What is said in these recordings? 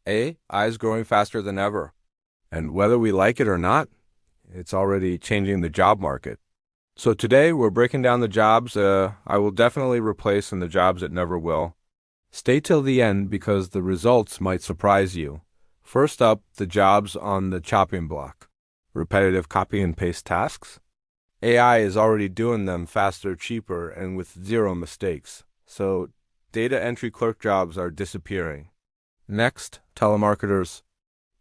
AI is growing faster than ever. And whether we like it or not, it's already changing the job market. So today we're breaking down the jobs I will definitely replace and the jobs that never will. Stay till the end because the results might surprise you. First up, the jobs on the chopping block. Repetitive copy and paste tasks. AI is already doing them faster, cheaper, and with zero mistakes. So data entry clerk jobs are disappearing. Next, telemarketers.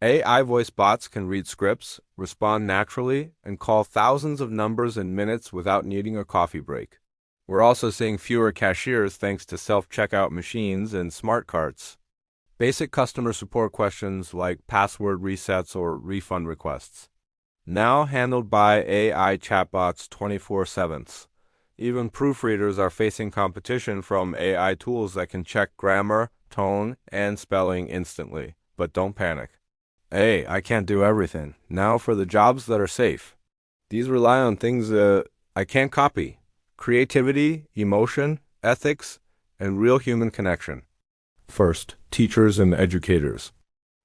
AI voice bots can read scripts, respond naturally, and call thousands of numbers in minutes without needing a coffee break. We're also seeing fewer cashiers thanks to self-checkout machines and smart carts. Basic customer support questions like password resets or refund requests. Now handled by AI chatbots 24/7. Even proofreaders are facing competition from AI tools that can check grammar, tone, and spelling instantly. But don't panic. Hey, I can't do everything. Now for the jobs that are safe. These rely on things I can't copy. Creativity, emotion, ethics, and real human connection. First, teachers and educators.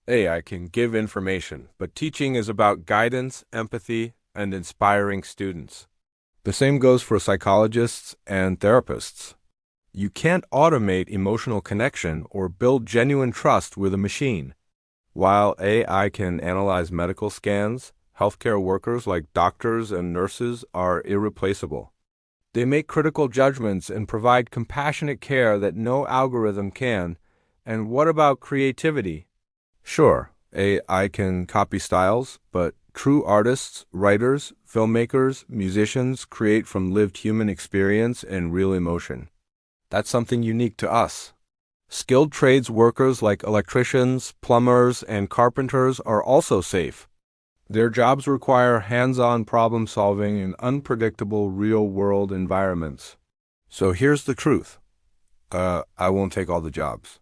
AI can give information, but teaching is about guidance, empathy, and inspiring students. The same goes for psychologists and therapists. You can't automate emotional connection or build genuine trust with a machine. While AI can analyze medical scans, healthcare workers like doctors and nurses are irreplaceable. They make critical judgments and provide compassionate care that no algorithm can. And what about creativity? Sure, AI can copy styles, but true artists, writers, filmmakers, musicians create from lived human experience and real emotion. That's something unique to us. Skilled trades workers like electricians, plumbers, and carpenters are also safe. Their jobs require hands-on problem solving in unpredictable real-world environments. So here's the truth. I won't take all the jobs.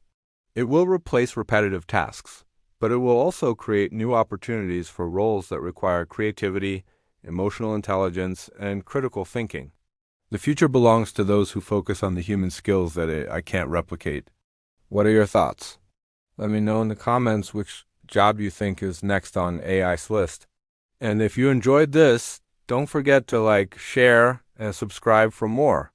It will replace repetitive tasks, but it will also create new opportunities for roles that require creativity, emotional intelligence, and critical thinking. The future belongs to those who focus on the human skills that I can't replicate. What are your thoughts? Let me know in the comments which job you think is next on AI's list. And if you enjoyed this, don't forget to like, share, and subscribe for more.